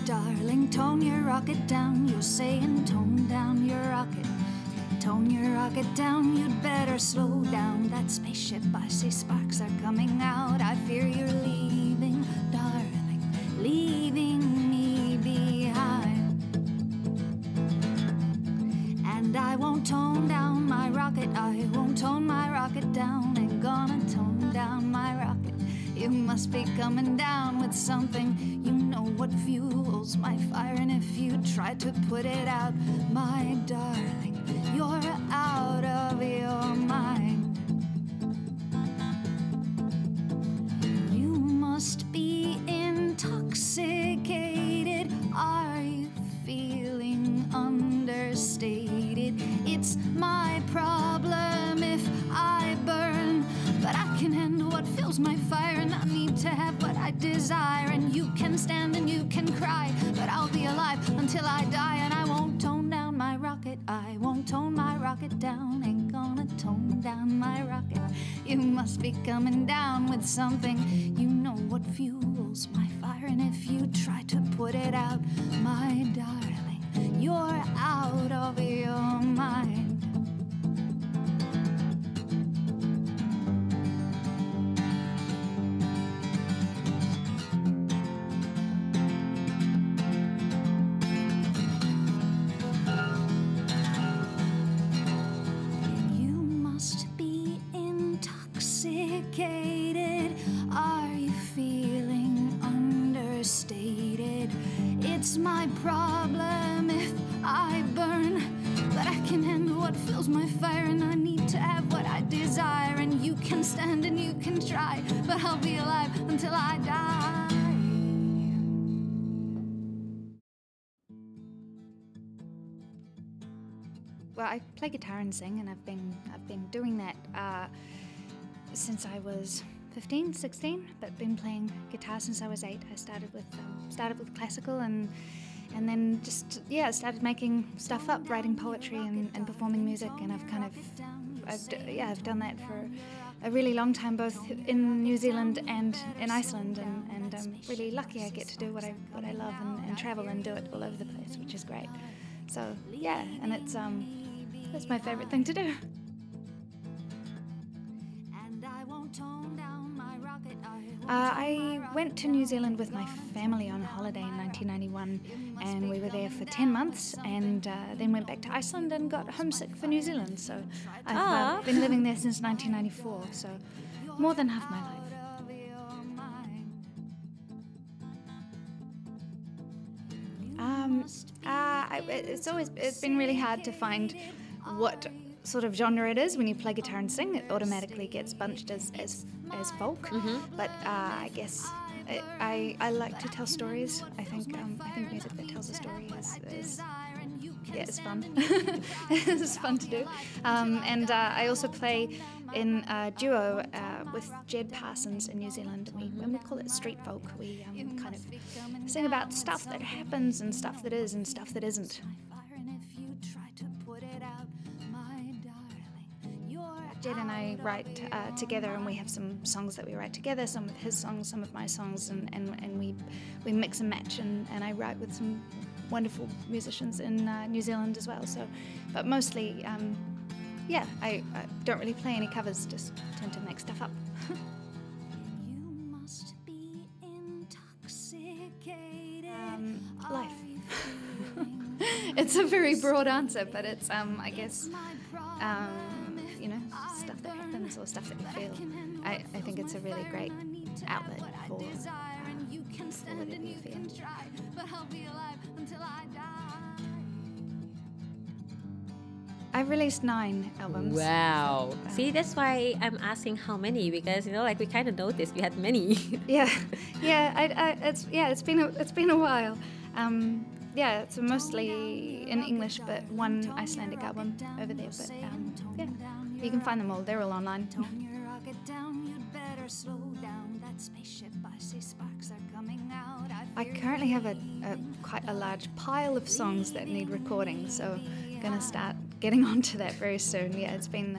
darling, tone your rocket down. You're saying tone down your rocket. Tone your rocket down, you'd better slow down. That spaceship, I see sparks are coming out. I fear you're leaving, darling, leaving me behind. And I won't tone down my rocket, I won't tone my rocket down. Ain't gonna tone down my rocket. You must be coming down with something. You know what fuels my fire, and if you try to put it out, my darling, you're out of your mind. You must be intoxicated. Are you feeling understated? It's my problem if I burn, but I can handle what fills my fire, and I need to have what I desire. And you can stand and you can cry, but I'll be alive until I die. And I won't tone down my rocket, I won't tone my rocket down. Ain't gonna tone down my rocket. You must be coming down with something. You know what fuels my fire, and if you try to put it out, my darling, you're out of your mind. Are you feeling understated? It's my problem if I burn, but I can handle what fills my fire, and I need to have what I desire. And you can stand and you can try, but I'll be alive until I die. Well, I play guitar and sing, and I've been doing that since I was 15, 16, but been playing guitar since I was 8. I started with classical, and then just started making stuff up, writing poetry and performing music, and I've done that for a really long time, both in New Zealand and in Iceland, and I'm really lucky I get to do what I love and travel and do it all over the place, which is great. So yeah, and it's my favorite thing to do. I went to New Zealand with my family on a holiday in 1991, and we were there for 10 months, and then went back to Iceland and got homesick for New Zealand. So I've been living there since 1994, so more than half my life. It's been really hard to find what sort of genre it is. When you play guitar and sing, it automatically gets bunched as folk. Mm-hmm. But I guess I like to tell stories. I think music that tells a story is it's fun. It's fun to do. And I also play in a duo with Jed Parsons in New Zealand. When we call it street folk, we kind of sing about stuff that happens and stuff that is and stuff that isn't. Jed and I write together, and we have some songs that we write together, some of his songs, some of my songs, and we mix and match, and I write with some wonderful musicians in New Zealand as well. So, but mostly, I don't really play any covers, just tend to make stuff up. Life. It's a very broad answer, but it's I guess stuff that happens or stuff that you feel. I think it's a really great outlet for whatever you feel. I've released 9 albums. Wow. See, that's why I'm asking how many, because we kind of noticed we had many. It's been a while. It's mostly in English, but one Icelandic album over there. But you can find them all. They're all online. I currently have quite a large pile of songs that need recording, so I'm gonna start getting onto that very soon. Yeah, it's been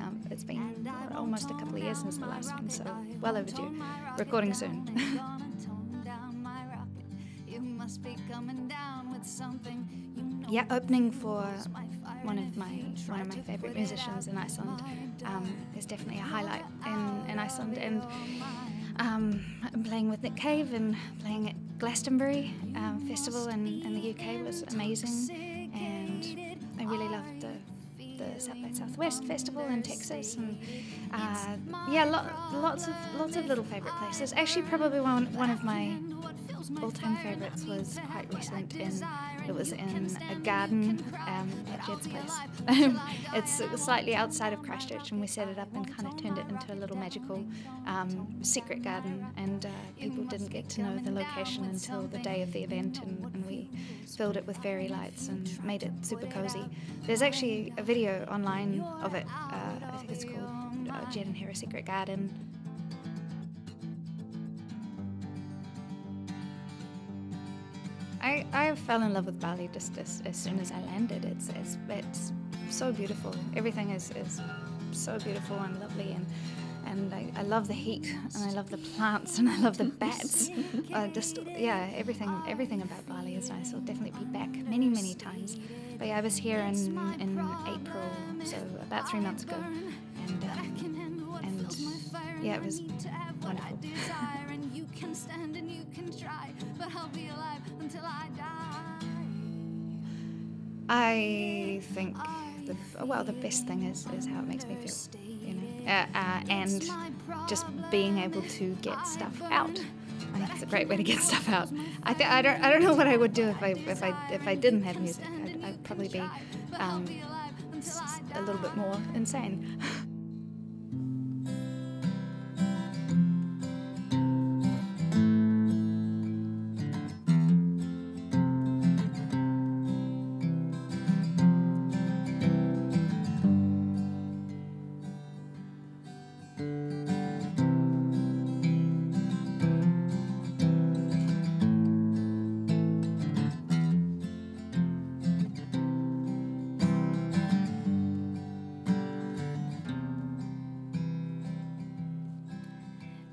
almost a couple of years since the last one, so well overdue. Recording soon. You must be coming down. yeah, opening for one of my favorite musicians in Iceland is definitely a highlight in Iceland. And I'm playing with Nick Cave and playing at Glastonbury Festival in the UK was amazing, and I really loved the South by Southwest Festival in Texas, and lots of little favourite places. Actually, probably one of my all-time favourites was quite recent. It was in a garden at Jed's place. It's slightly outside of Christchurch, and we set it up and kind of turned it into a little magical secret garden, and people didn't get to know the location until the day of the event, and we filled it with fairy lights and made it super cozy. There's actually a video online of it. I think it's called Jed and Hera Secret Garden. I fell in love with Bali just as soon as I landed. It's so beautiful. Everything is so beautiful and lovely, and I love the heat, and I love the plants, and I love the bats. Everything about Bali is nice. I'll definitely be back many times. But yeah, I was here in April, so about 3 months ago, and yeah, it was wonderful. Can stand and you can try, but I'll be alive until I die. I think the best thing is how it makes me feel, you know, and just being able to get stuff out. I think it's a great way to get stuff out. I don't know what I would do if I didn't have music. I'd probably be a little bit more insane.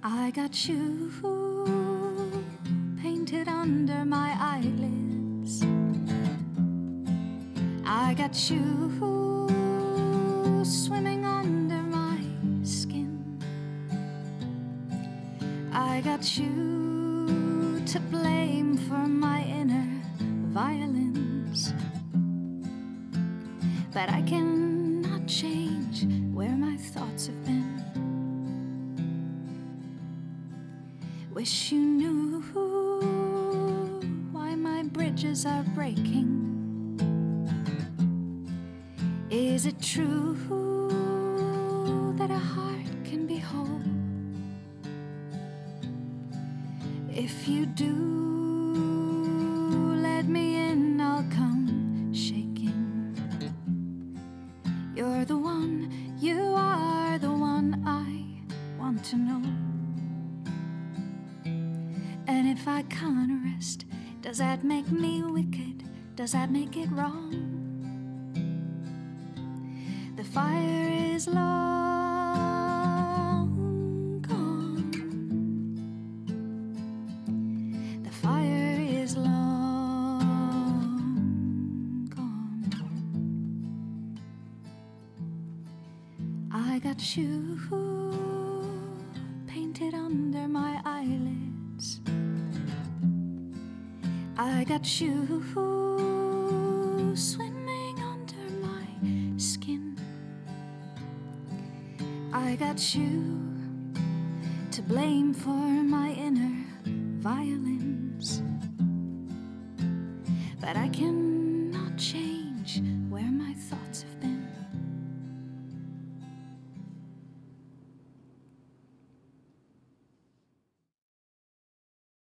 I got you painted under my eyelids. I got you swimming under my skin. I got you to blame for my inner violence. But I cannot change where my thoughts have been. Wish you knew why my bridges are breaking. Is it true that a heart can be whole? If you do, let me in, I'll come shaking. You're the one, you are the one I want to know. And if I can't rest, does that make me wicked? Does that make it wrong? The fire is long gone. The fire is long gone. I got you painted under my eyelids. I got you swimming under my skin. I got you to blame for my inner violence. But I can